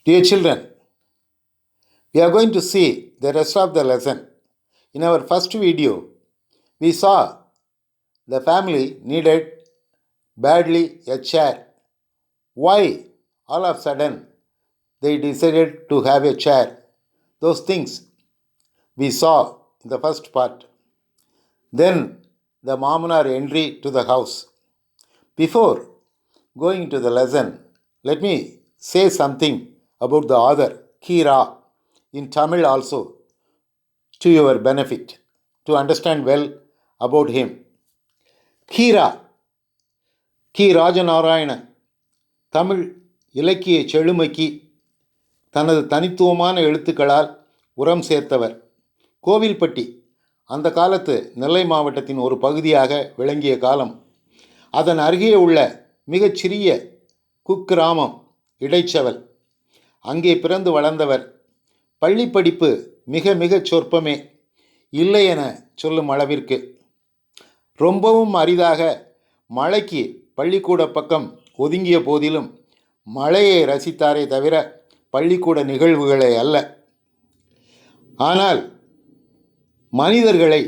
Dear children, we are going to see the rest of the lesson. In our first video, we saw the family needed badly a chair. Why all of a sudden they decided to have a chair? Those things we saw in the first part. Then the Mamunar entry to the house. Before going to the lesson, let me say something about the author, Kira, in Tamil also, to your benefit, to understand well about him. Keera கி ராஜநாராயணன் தமிழ் இலக்கிய செழுமைக்கு தனது தனித்துவமான எழுத்துக்களால் உரம் சேர்த்தவர். கோவில்பட்டி அந்த காலத்து நெல்லை மாவட்டத்தின் ஒரு பகுதியாக விளங்கிய காலம். அதன் அருகே உள்ள மிகச்சிறிய குக்கிராமம் இடைச்சவல். அங்கே பிறந்து வளர்ந்தவர். பள்ளி படிப்பு மிக மிக சொற்பமே, இல்லை என சொல்லும் அளவிற்கு. ரொம்பவும் அரிதாக மழைக்கு பள்ளிக்கூட பக்கம் ஒதுங்கிய போதிலும் மழையை ரசித்தாரே தவிர பள்ளிக்கூட நிகழ்வுகளை அல்ல. ஆனால் மனிதர்களை,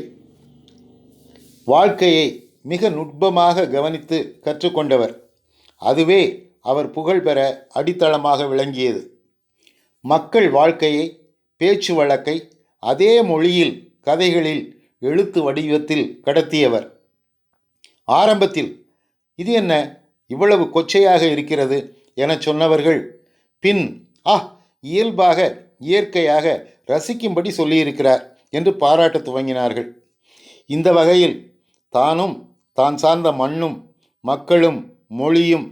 வாழ்க்கையை மிக நுட்பமாக கவனித்து கற்றுக்கொண்டவர். அதுவே அவர் புகழ் பெற அடித்தளமாக விளங்கியது. மக்கள் வாழ்க்கையை, பேச்சு வழக்கை அதே மொழியில், கதைகளில், எழுத்து வடிவத்தில் கடத்தியவர். ஆரம்பத்தில் இது என்ன இவ்வளவு கொச்சையாக இருக்கிறது என சொன்னவர்கள் பின் இயல்பாக, இயற்கையாக ரசிக்கும்படி சொல்லியிருக்கிறார் என்று பாராட்ட துவங்கினார்கள். இந்த வகையில் தானும், தான் சார்ந்த மண்ணும், மக்களும், மொழியும்,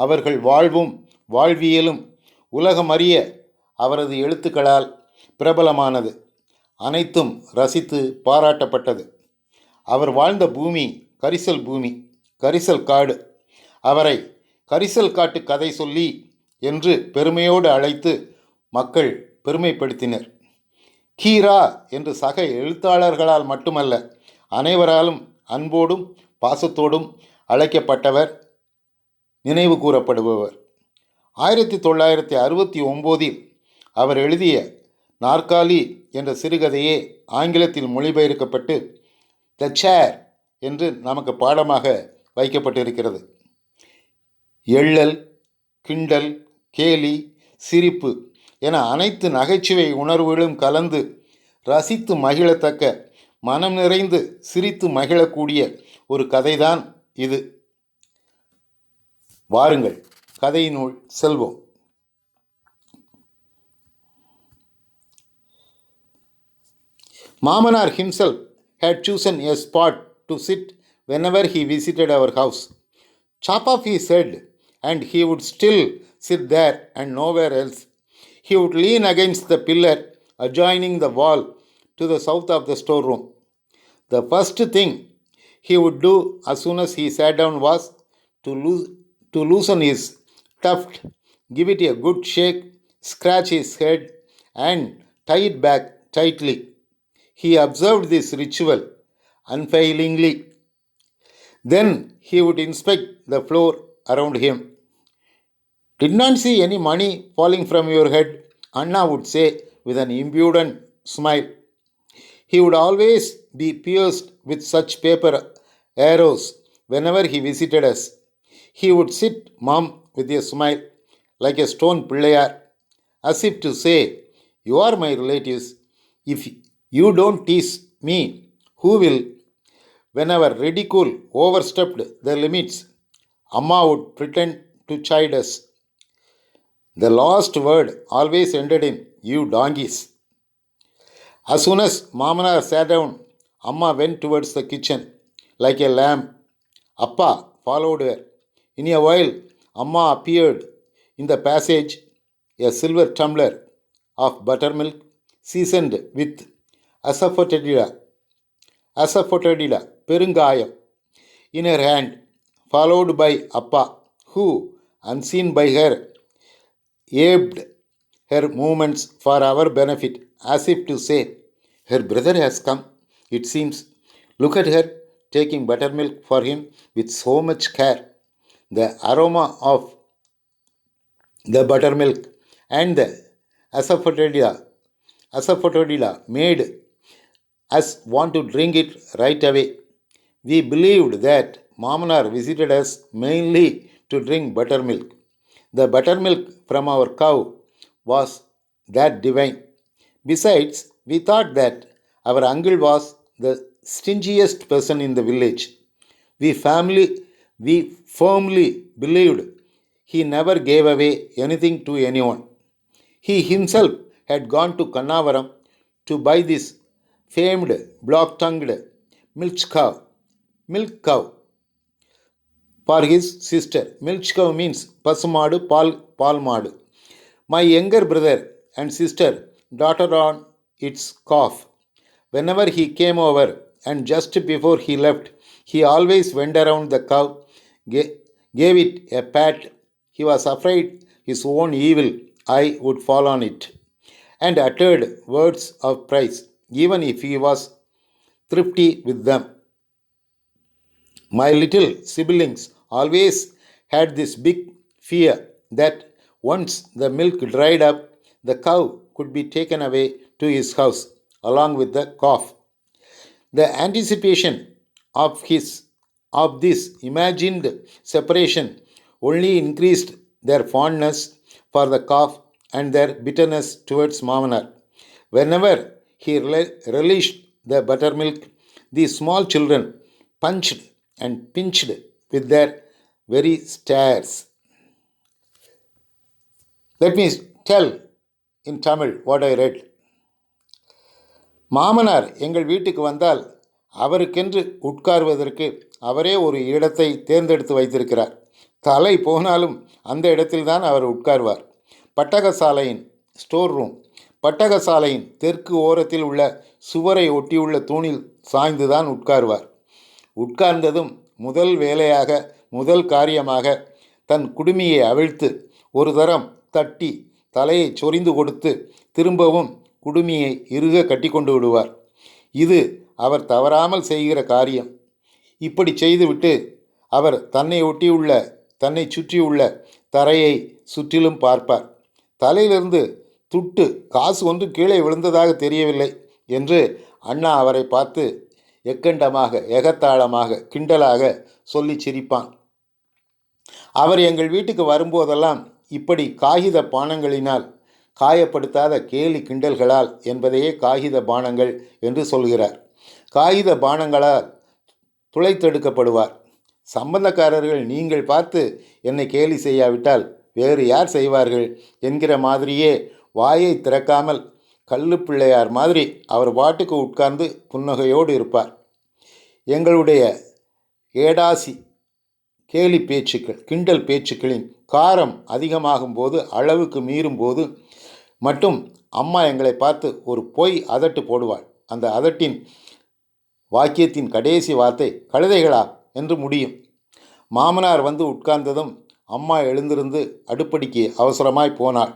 அவர்கள் வாழ்வும் வாழ்வியலும் உலகம் அறிய அவரது எழுத்துக்களால் பிரபலமானது. அனைத்தும் ரசித்து பாராட்டப்பட்டது. அவர் வாழ்ந்த பூமி கரிசல் பூமி, கரிசல் காடு. அவரை கரிசல் காட்டு கதை சொல்லி என்று பெருமையோடு அழைத்து மக்கள் பெருமைப்படுத்தினர். கீரா என்று சக எழுத்தாளர்களால் மட்டுமல்ல, அனைவராலும் அன்போடும் பாசத்தோடும் அழைக்கப்பட்டவர், நினைவு கூறப்படுபவர். 1969 அவர் எழுதிய நாற்காலி என்ற சிறுகதையே ஆங்கிலத்தில் மொழிபெயர்க்கப்பட்டு த சேர் என்று நமக்கு பாடமாக வைக்கப்பட்டிருக்கிறது. எள்ளல், கிண்டல், கேலி, சிரிப்பு என அனைத்து நகைச்சுவை உணர்வுகளும் கலந்து ரசித்து மகிழத்தக்க, மனம் நிறைந்து சிரித்து மகிழக்கூடிய ஒரு கதைதான் இது. வாருங்கள் கதையினுள் செல்வோம். Mamanar himself had chosen a spot to sit whenever he visited our house. Chop off his head, and he would still sit there and nowhere else. He would lean against the pillar adjoining the wall to the south of the storeroom. The first thing he would do as soon as he sat down was to loosen his tuft, give it a good shake, scratch his head, and tie it back tightly. He observed this ritual unfailingly. Then he would inspect the floor around him. "Did not see any money falling from your head," Anna would say with an impudent smile. He would always be pierced with such paper arrows whenever he visited us. He would sit mum with a smile, like a stone pillayar, as if to say, "You are my relatives. If you don't tease me, who will?" Whenever ridicule overstepped the limits, Amma would pretend to chide us. The last word always ended in, "You donkeys." As soon as Mamanar sat down, Amma went towards the kitchen like a lamb. Appa followed her. In a while, Amma appeared in the passage, a silver tumbler of buttermilk seasoned with asafoetida, பெருங்காயம், in her hand, followed by Appa, who, unseen by her, aped her movements for our benefit, as if to say, "Her brother has come, it seems. Look at her, taking buttermilk for him with so much care." The aroma of the buttermilk and the asafoetida made us want to drink it right away. We believed that Mamanar visited us mainly to drink buttermilk. The buttermilk from our cow was that divine. Besides, we thought that our uncle was the stingiest person in the village. We, family, we firmly believed he never gave away anything to anyone. He himself had gone to Kannavaram to buy this famed block-tongued milk cow, milk cow for his sister. Milk cow means pasumadu, pal madu. My younger brother and sister daughter on its calf. Whenever he came over and just before he left, he always went around the cow, gave it a pat. He was afraid his own evil eye would fall on it, and uttered words of praise, even if he was thrifty with them. My little siblings always had this big fear that once the milk dried up, the cow could be taken away to his house along with the calf. The anticipation of this imagined separation only increased their fondness for the calf and their bitterness towards Mamanar. Whenever he relished the buttermilk, these small children punched and pinched with their very stares. Let me tell in Tamil what I read. மாமனார் எங்கள் வீட்டுக்கு வந்தால் அவருக்கென்று உட்கார்வதற்கு அவரே ஒரு இடத்தை தேர்ந்தெடுத்து வைத்திருக்கிறார். தலை போனாலும் அந்த இடத்தில்தான் அவர் உட்கார்வார். பட்டகசாலையின் ஸ்டோர் ரூம், பட்டகசாலையின் தெற்கு ஓரத்தில் உள்ள சுவரை ஒட்டியுள்ள தூணில் சாய்ந்துதான் உட்கார்வார். உட்கார்ந்ததும் முதல் காரியமாக தன் குடுமியை அவிழ்த்து ஒரு தரம் தட்டி தலையை சொரிந்து கொடுத்து திரும்பவும் குடுமியை இறுக கட்டி கொண்டு விடுவார். இது அவர் தவறாமல் செய்கிற காரியம். இப்படி செய்துவிட்டு அவர் தன்னை சுற்றியுள்ள தரையை சுற்றிலும் பார்ப்பார். தலையிலிருந்து துட்டு காசு ஒன்று கீழே விழுந்ததாக தெரியவில்லை என்று அண்ணா அவரை பார்த்து எக்கண்டமாக, எகத்தாளமாக, கிண்டலாக சொல்லி சிரிப்பான். அவர் எங்கள் வீட்டுக்கு வரும்போதெல்லாம் இப்படி காகித பானங்களினால், காயப்படுத்தாத கேலி கிண்டல்களால் என்பதையே காகித பானங்கள் என்று சொல்கிறார். காகித பானங்களால் துளைத்தெடுக்கப்படுவார். சம்பந்தக்காரர்கள் நீங்கள் பார்த்து என்னை கேலி செய்யாவிட்டால் வேறு யார் செய்வார்கள் என்கிற மாதிரியே வாயை திறக்காமல் கல்லு பிள்ளையார் மாதிரி அவர் பாட்டுக்கு உட்கார்ந்து புன்னகையோடு இருப்பார். எங்களுடைய ஏடாசி கேலி பேச்சுக்கள், கிண்டல் பேச்சுக்களின் காரம் அதிகமாகும் போது, அளவுக்கு மீறும் போது மட்டும் அம்மா எங்களை பார்த்து ஒரு பொய் அதட்டு போடுவாள். அந்த அதட்டின் வாக்கியத்தின் கடைசி வார்த்தை கழுதைகளா என்று முடியும். மாமனார் வந்து உட்கார்ந்ததும் அம்மா எழுந்திருந்து அடுப்படிக்கு அவசரமாய் போனாள்.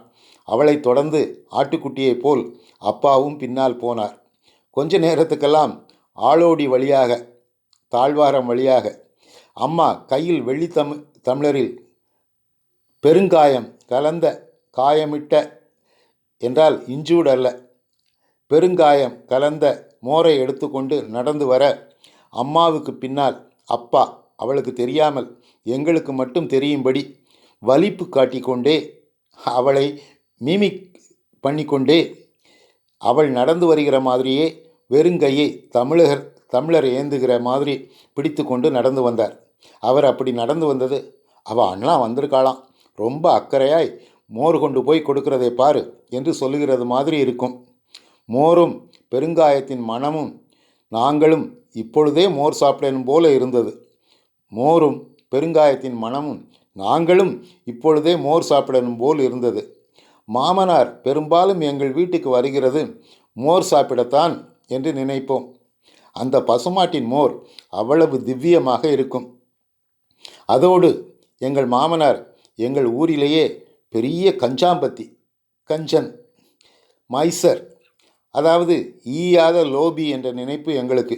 அவளை தொடர்ந்து ஆட்டுக்குட்டியைப் போல் அப்பாவும் பின்னால் போனார். கொஞ்ச நேரத்துக்கெல்லாம் ஆளோடி வழியாக, தாழ்வாரம் வழியாக அம்மா கையில் வெள்ளி தமிழரில் பெருங்காயம் கலந்த காயமிட்ட என்றால் இஞ்சூடு அல்ல, பெருங்காயம் கலந்த மோரை எடுத்துக்கொண்டு நடந்து வர அம்மாவுக்கு பின்னால் அப்பா அவளுக்கு தெரியாமல் எங்களுக்கு மட்டும் தெரியும்படி வலிப்பு காட்டிக்கொண்டே, அவளை மீமிக் பண்ணிக்கொண்டே, அவள் நடந்து வருகிற மாதிரியே வெறுங்கையை தமிழர் ஏந்துகிற மாதிரி பிடித்து கொண்டு நடந்து வந்தார். அவர் அப்படி நடந்து வந்தது, அவள் அண்ணா வந்திருக்காளாம், ரொம்ப அக்கறையாய் மோர் கொண்டு போய் கொடுக்கிறதை பாரு என்று சொல்லுகிறது மாதிரி இருக்கும். மோரும் பெருங்காயத்தின் மனமும் நாங்களும் இப்பொழுதே மோர் சாப்பிடணும் போல இருந்தது. மோரும் பெருங்காயத்தின் மனமும் நாங்களும் இப்பொழுதே மோர் சாப்பிடணும் போல் இருந்தது. மாமனார் பெரும்பாலும் எங்கள் வீட்டுக்கு வருகிறது மோர் சாப்பிடத்தான் என்று நினைப்போம். அந்த பசுமாட்டின் மோர் அவ்வளவு திவ்யமாக இருக்கும். அதோடு எங்கள் மாமனார் எங்கள் ஊரிலேயே பெரிய கஞ்சன், மைசர், அதாவது ஈயாத லோபி என்ற நினைப்பு எங்களுக்கு.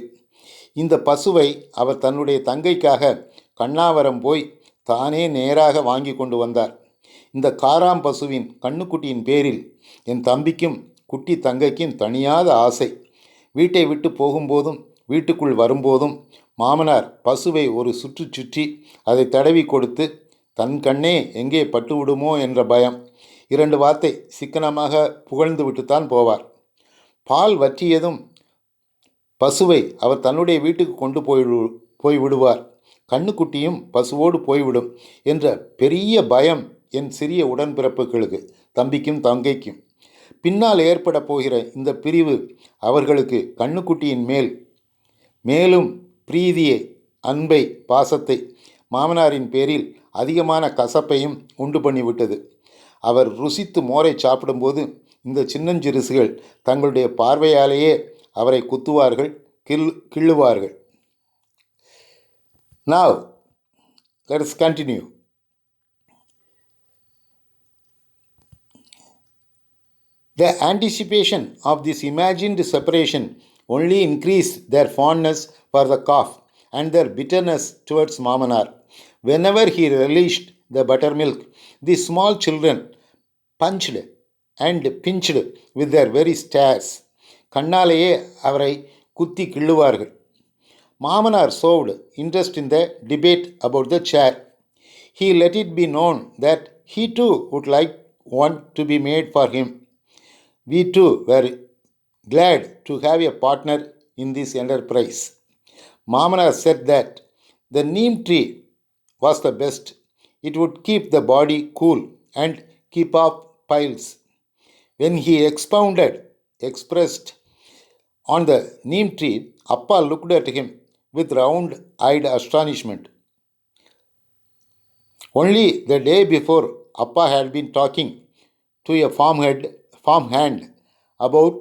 இந்த பசுவை அவர் தன்னுடைய தங்கைக்காக கண்ணாவரம் போய் தானே நேராக வாங்கி கொண்டு வந்தார். இந்த காராம் பசுவின் கண்ணுக்குட்டியின் பேரில் என் தம்பிக்கும் குட்டி தங்கைக்கும் தனியாத ஆசை. வீட்டை விட்டு போகும்போதும் வீட்டுக்குள் வரும்போதும் மாமனார் பசுவை ஒரு சுற்று சுற்றி அதை தடவி கொடுத்து தன் கண்ணே எங்கே பட்டு விடுமோ என்ற பயம். 2 வார்த்தை சிக்கனமாக புகழ்ந்து விட்டுத்தான் போவார். பால் வற்றியதும் பசுவை அவர் தன்னுடைய வீட்டுக்கு கொண்டு போய்விடுவார். கண்ணுக்குட்டியும் பசுவோடு போய்விடும் என்ற பெரிய பயம் என் சிறிய உடன்பிறப்புகளுக்கு, தம்பிக்கும் தங்கைக்கும். பின்னால் ஏற்பட போகிற இந்த பிரிவு அவர்களுக்கு கண்ணுக்குட்டியின் மேலும் பிரீதியை, அன்பை, பாசத்தை, மாமனாரின் பேரில் அதிகமான கசப்பையும் உண்டு பண்ணிவிட்டது. அவர் ருசித்து மோரை சாப்பிடும்போது இந்த சின்னஞ்சிறுசுகள் தங்களுடைய பார்வையாலேயே அவரை குத்துவார்கள், கிள்ளுவார்கள். Now, let us continue. The anticipation of this imagined separation only increased their fondness for the calf and their bitterness towards Mamanar. Whenever he relished the buttermilk, the small children punched and pinched with their very stares. கண்ணாலேயே அவரை குத்தி கிள்ளுவார்கள். Mamanar showed interest in the debate about the chair. He let it be known that he too would like one to be made for him. We too were glad to have a partner in this enterprise. Mamanar said that the neem tree was the best. It would keep the body cool and keep off piles. When he expressed on the neem tree, Appa looked at him with round-eyed astonishment. Only the day before, Appa had been talking to a farmhand about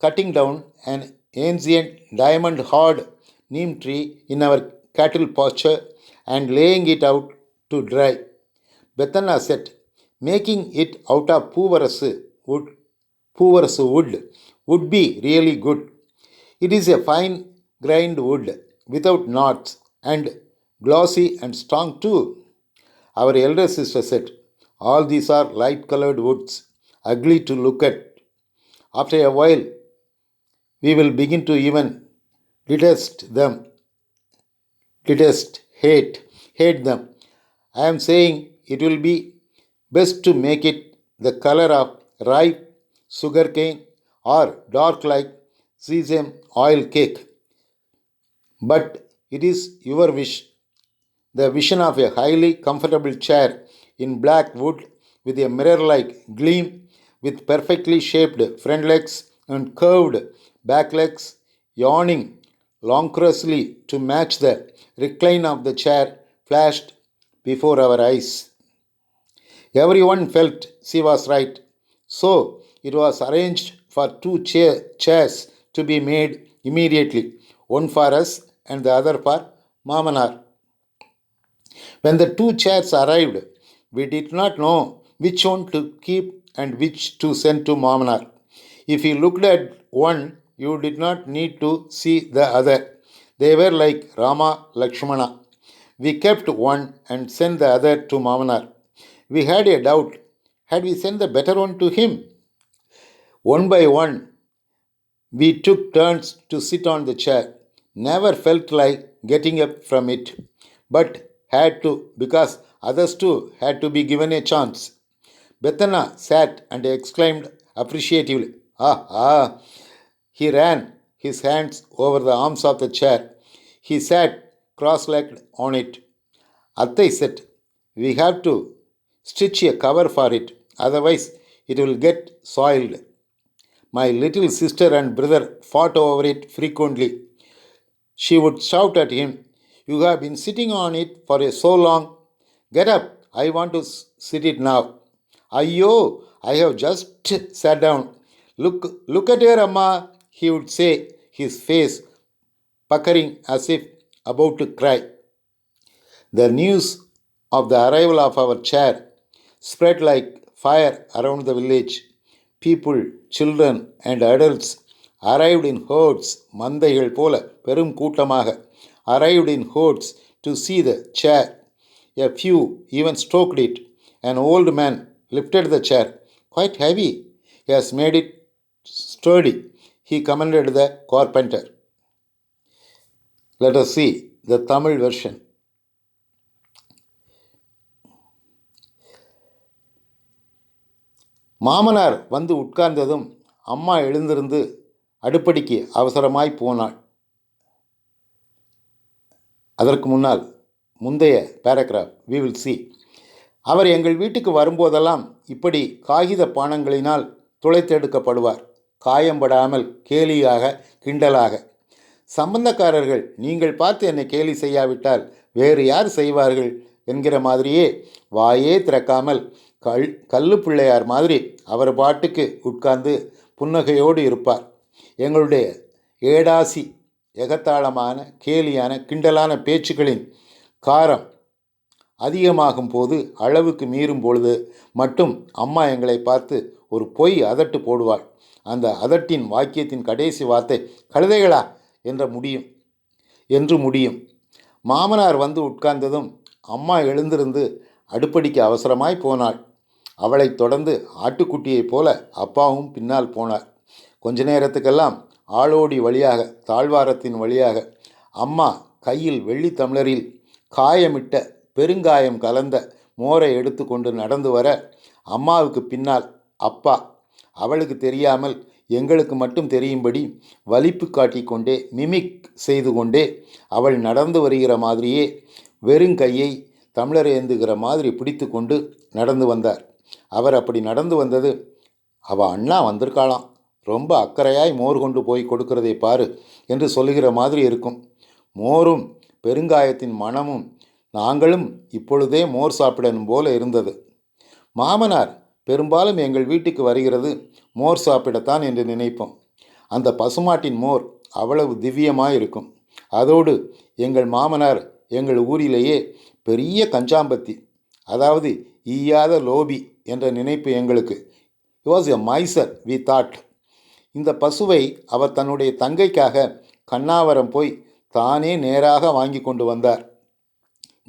cutting down an ancient diamond-hard neem tree in our cattle pasture and laying it out to dry. Bethanna said, making it out of Poover's wood would be really good. It is a fine-grained wood without knots and glossy and strong too. Our elder sister said, all these are light-colored woods, ugly to look at. After a while, we will begin to even hate them. I am saying it will be best to make it the color of ripe sugarcane or dark like sesame oil cake. But it is your wish. The vision of a highly comfortable chair in black wood with a mirror-like gleam, with perfectly shaped front legs and curved back legs, yawning longorously to match the recline of the chair, flashed before our eyes. Everyone felt she was right. So it was arranged for 2 chairs to be made immediately, one for us and the other for Mamanar. When the 2 chairs arrived, we did not know which one to keep and which to send to Mamanar. If you looked at one, you did not need to see the other. They were like Rama Lakshmana. We kept one and sent the other to Mamanar. We had a doubt. Had we sent the better one to him? One by one, we took turns to sit on the chair. Never felt like getting up from it, but had to, because others too had to be given a chance. Bethanna sat and exclaimed appreciatively, ah. He ran his hands over the arms of the chair. He sat cross-legged on it. Attai said, we have to stitch a cover for it, otherwise it will get soiled. My little sister and brother fought over it frequently. She would shout at him, you have been sitting on it for so long. Get up, I want to sit it now. Ayyo, I have just sat down. Look at her, Amma, he would say, his face puckering as if about to cry. The news of the arrival of our chair spread like fire around the village. People, children and adults arrived in hordes, மந்தைகள் போல பெரும் கூட்டமாக arrived in hordes to see the chair. A few even stroked it. An old man lifted the chair. Quite heavy. He has made it sturdy, he commended the carpenter. Let us see the Tamil version. மாமனார் வந்து உட்கார்ந்ததும் அம்மா எழுந்திருந்து அடுப்படிக்கு அவசரமாய் போனாள். அதற்கு முன்னால் முந்தைய paragraph we will see. அவர் எங்கள் வீட்டுக்கு வரும்போதெல்லாம் இப்படி காகித பானங்களினால் துளைத்தெடுக்கப்படுவார். காயம்படாமல், கேலியாக, கிண்டலாக. சம்பந்தக்காரர்கள் நீங்கள் பார்த்து என்னை கேலி செய்யாவிட்டால் வேறு யார் செய்வார்கள் என்கிற மாதிரியே வாயே திறக்காமல் கல்லு பிள்ளையார் மாதிரி அவர் பாட்டுக்கு உட்கார்ந்து புன்னகையோடு இருப்பார். எங்களுடைய ஏடாசி எகத்தாளமான, கேலியான, கிண்டலான பேச்சுக்களின் காரம் அதிகமாகும் போது, அளவுக்கு மீறும் பொழுது மட்டும் அம்மா எங்களை பார்த்து ஒரு பொய் அதட்டு போடுவாள். அந்த அதட்டின் வாக்கியத்தின் கடைசி வார்த்தை கழுதைகளா என்று முடியும். மாமனார் வந்து உட்கார்ந்ததும் அம்மா எழுந்திருந்து அடுப்படிக்கு அவசரமாய் போனாள். அவளைத் தொடர்ந்து ஆட்டுக்குட்டியைப் போல அப்பாவும் பின்னால் போனார். கொஞ்ச நேரத்துக்கெல்லாம் ஆளோடி வழியாக, தாழ்வாரத்தின் வழியாக அம்மா கையில் வெள்ளி தம்ளரில் காயமிட்ட பெருங்காயம் கலந்த மோரை எடுத்து கொண்டு நடந்து வர, அம்மாவுக்கு பின்னால் அப்பா அவளுக்கு தெரியாமல் எங்களுக்கு மட்டும் தெரியும்படி வலிப்பு காட்டிக்கொண்டே, மிமிக் செய்து கொண்டே அவள் நடந்து வருகிற மாதிரியே வெறுங்கையை தமிழர் ஏந்துகிற மாதிரி பிடித்து கொண்டு நடந்து வந்தார். அவர் அப்படி நடந்து வந்தது, அவள் அண்ணா வந்திருக்காளாம், ரொம்ப அக்கறையாய் மோர் கொண்டு போய் கொடுக்கிறதை பாரு என்று சொல்லுகிற மாதிரி இருக்கும். மோரும் பெருங்காயத்தின் மனமும் நாங்களும் இப்பொழுதே மோர் சாப்பிடணும் போல இருந்தது. மாமனார் பெரும்பாலும் எங்கள் வீட்டுக்கு வருகிறது மோர் சாப்பிடத்தான் என்று நினைப்போம். அந்த பசுமாட்டின் மோர் அவ்வளவு திவ்யமாயிருக்கும். அதோடு எங்கள் மாமனார் எங்கள் ஊரிலேயே பெரிய கஞ்சாம்பத்தி, அதாவது ஈயாத லோபி என்ற நினைப்பு எங்களுக்கு. It was a miser we thought. இந்த பசுவை அவர் தன்னுடைய தங்கைக்காக கண்ணாவரம் போய் தானே நேராக வாங்கி கொண்டு வந்தார்.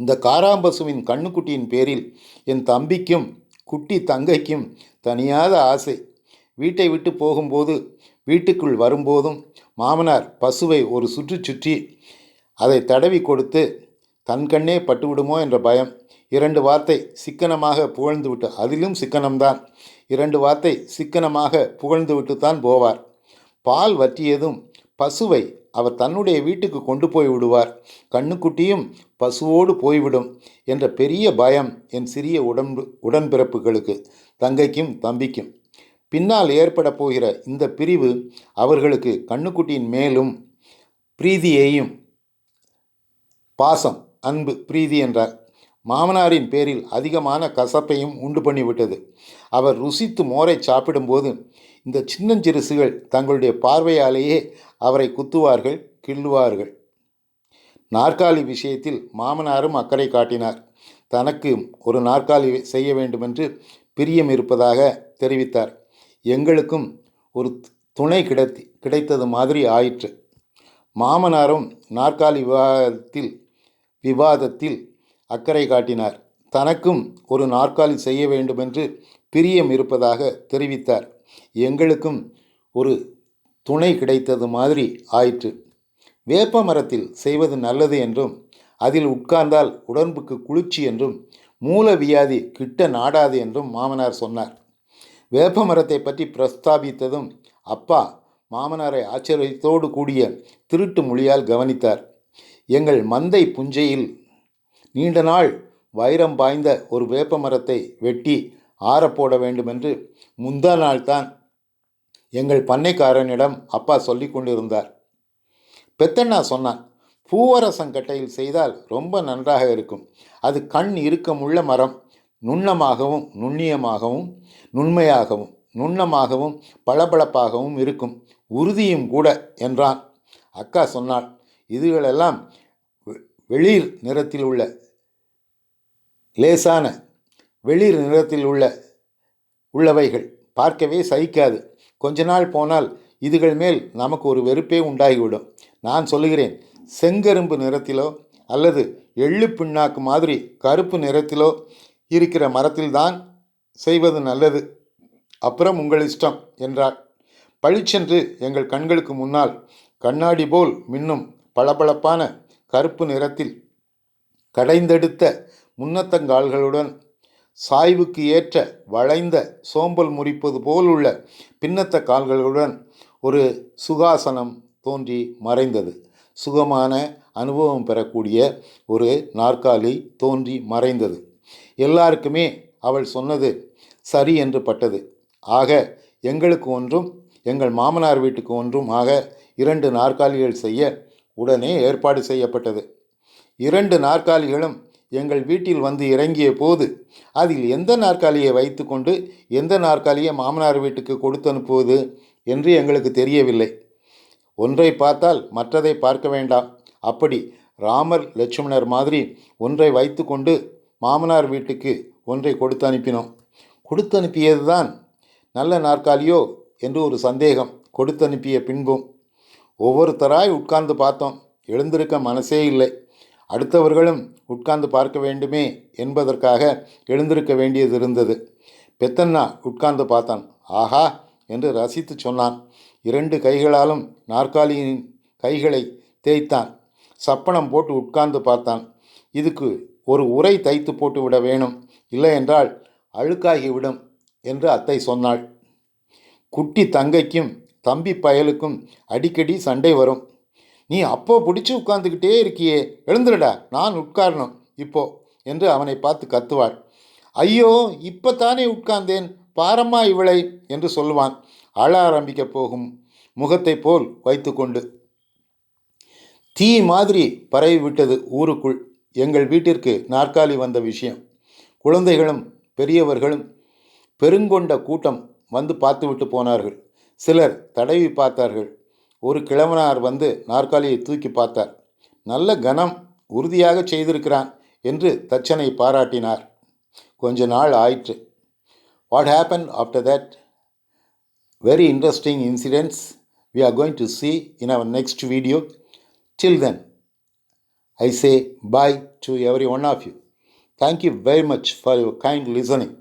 இந்த காராம்பசுவின் கண்ணுக்குட்டியின் பேரில் என் தம்பிக்கும் குட்டி தங்கைக்கும் தனியாத ஆசை. வீட்டை விட்டு போகும்போது, வீட்டுக்குள் வரும்போதும் மாமனார் பசுவை ஒரு சுற்றி அதை தடவி கொடுத்து, தன் கண்ணே பட்டுவிடுமோ என்ற பயம். 2 வார்த்தை சிக்கனமாக புகழ்ந்துவிட்டு, அதிலும் சிக்கனம்தான், 2 வார்த்தை சிக்கனமாக புகழ்ந்துவிட்டுத்தான் போவார். பால் வற்றியதும் பசுவை அவர் தன்னுடைய வீட்டுக்கு கொண்டு போய் விடுவார். கண்ணுக்குட்டியும் பசுவோடு போய்விடும் என்ற பெரிய பயம் என் சிறிய உடன்பிறப்புகளுக்கு, தங்கைக்கும் தம்பிக்கும். பின்னால் ஏற்பட போகிற இந்த பிரிவு அவர்களுக்கு கண்ணுக்குட்டியின் மேலும் பிரீதியையும், பாசம், அன்பு, பிரீதி என்றார், மாமனாரின் பேரில் அதிகமான கசப்பையும் உண்டு பண்ணிவிட்டது. அவர் ருசித்து மோரை சாப்பிடும்போது இந்த சின்னஞ்சிறுசுகள் தங்களுடைய பார்வையாலேயே அவரை குத்துவார்கள், கிள்ளுவார்கள். நாற்காலி விஷயத்தில் மாமனாரும் அக்கறை காட்டினார். தனக்கு ஒரு நாற்காலி செய்ய வேண்டுமென்று பிரியம் இருப்பதாக தெரிவித்தார். எங்களுக்கும் ஒரு துணை கிடைத்தது மாதிரி ஆயிற்று. மாமனாரும் நாற்காலி விவாதத்தில் அக்கறை காட்டினார். தனக்கும் ஒரு நாற்காலி செய்ய வேண்டுமென்று பிரியம் இருப்பதாக தெரிவித்தார். எங்களுக்கும் ஒரு துணை கிடைத்தது மாதிரி ஆயிற்று. வேப்ப மரத்தில் செய்வது நல்லது என்றும், அதில் உட்கார்ந்தால் உடம்புக்கு குளிர்ச்சி என்றும், மூல வியாதி கிட்ட நாடாது என்றும் மாமனார் சொன்னார். வேப்ப மரத்தை பற்றி பிரஸ்தாபித்ததும் அப்பா மாமனாரை ஆச்சரியத்தோடு கூடிய திருட்டு மொழியால் கவனித்தார். எங்கள் மந்தை புஞ்சையில் நீண்ட நாள் வைரம் பாய்ந்த ஒரு வேப்ப மரத்தை வெட்டி ஆறப்போட வேண்டுமென்று முந்தா நாள்தான் எங்கள் பண்ணைக்காரனிடம் அப்பா சொல்லி கொண்டிருந்தார். பெத்தண்ணா சொன்னான், பூவரசங்கட்டையில் செய்தால் ரொம்ப நன்றாக இருக்கும். அது கண் இறுக்கமுள்ள மரம், நுண்ணமாகவும் நுண்ணியமாகவும் நுண்மையாகவும் நுண்ணமாகவும் பளபளப்பாகவும் இருக்கும், உறுதியும் கூட என்றான். அக்கா சொன்னாள், இதுகளெல்லாம் வெளிர் நிறத்தில் உள்ள லேசான வெளிர் நிறத்தில் உள்ளவைகள், பார்க்கவே சகிக்காது. கொஞ்ச நாள் போனால் இதுகள் மேல் நமக்கு ஒரு வெறுப்பே உண்டாகிவிடும். நான் சொல்லுகிறேன், செங்கரும்பு நிறத்திலோ அல்லது எள்ளு பிண்ணாக்கு மாதிரி கருப்பு நிறத்திலோ இருக்கிற மரத்தில்தான் செய்வது நல்லது. அப்புறம் உங்கள் இஷ்டம் என்றார். பளிச்சென்று எங்கள் கண்களுக்கு முன்னால் கண்ணாடி போல் மின்னும் பளபளப்பான கருப்பு நிறத்தில் கடைந்தெடுத்த முன்னத்தங்கால்களுடன் சாய்வுக்கு ஏற்ற வளைந்த சோம்பல் முறிப்பது போல் உள்ள பின்னத்த கால்களுடன் ஒரு சுகாசனம் தோன்றி மறைந்தது. சுகமான அனுபவம் பெறக்கூடிய ஒரு நாற்காலி தோன்றி மறைந்தது. எல்லாருக்குமே அவள் சொன்னது சரி என்று பட்டது. ஆக எங்களுக்கு ஒன்றும் எங்கள் மாமனார் வீட்டுக்கு ஒன்றும் ஆக 2 நாற்காலிகள் செய்ய உடனே ஏற்பாடு செய்யப்பட்டது. 2 நாற்காலிகளும் எங்கள் வீட்டில் வந்து இறங்கிய போது அதில் எந்த நாற்காலியை வைத்து கொண்டு எந்த நாற்காலியை மாமனார் வீட்டுக்கு கொடுத்து அனுப்புவது என்று எங்களுக்கு தெரியவில்லை. ஒன்றை பார்த்தால் மற்றதை பார்க்க வேண்டாம். அப்படி ராமர் லட்சுமணர் மாதிரி ஒன்றை வைத்து கொண்டு மாமனார் வீட்டுக்கு ஒன்றை கொடுத்து அனுப்பினோம். கொடுத்து அனுப்பியது தான் நல்ல நாற்காலியோ என்று ஒரு சந்தேகம் கொடுத்து அனுப்பிய பின்பும். ஒவ்வொருத்தராய் உட்கார்ந்து பார்த்தோம். எழுந்திருக்க மனசே இல்லை. அடுத்தவர்களும் உட்கார்ந்து பார்க்க வேண்டுமே என்பதற்காக எழுந்திருக்க வேண்டியது இருந்தது. பெத்தண்ணா உட்கார்ந்து பார்த்தான். ஆஹா என்று ரசித்து சொன்னான். 2 கைகளாலும் நாற்காலியின் கைகளை தேய்த்தான். சப்பனம் போட்டு உட்கார்ந்து பார்த்தான். இதுக்கு ஒரு உரை தைத்து போட்டு விட வேணும், இல்லை என்றால் அழுக்காகிவிடும் என்று அத்தை சொன்னாள். குட்டி தங்கைக்கும் தம்பி பயலுக்கும் அடிக்கடி சண்டை வரும். நீ அப்போ பிடிச்சி உட்கார்ந்துக்கிட்டே இருக்கியே, எழுந்துடா, நான் உட்காரணும் இப்போ என்று அவனை பார்த்து கத்துவாள். ஐயோ இப்போ தானே உட்கார்ந்தேன், பாரம்மா இவளை என்று சொல்லுவான் அழ ஆரம்பிக்க போகும் முகத்தை போல் வைத்து கொண்டு. தீ மாதிரி பரவி விட்டது ஊருக்குள் எங்கள் வீட்டிற்கு நாற்காலி வந்த விஷயம். குழந்தைகளும் பெரியவர்களும் பெருங்கொண்ட கூட்டம் வந்து பார்த்துவிட்டு போனார்கள். சிலர் தடவி பார்த்தார்கள். ஒரு கிழவனார் வந்து நாற்காலியை தூக்கி பார்த்தார். நல்ல கனம், உறுதியாக செய்திருக்கிறான் என்று தச்சனை பாராட்டினார். கொஞ்ச நாள் ஆயிற்று. What happen after that? Very interesting incidents we are going to see in our next video. Till then, I say bye to every one of you. Thank you very much for your kind listening.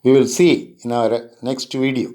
We will see in our next video.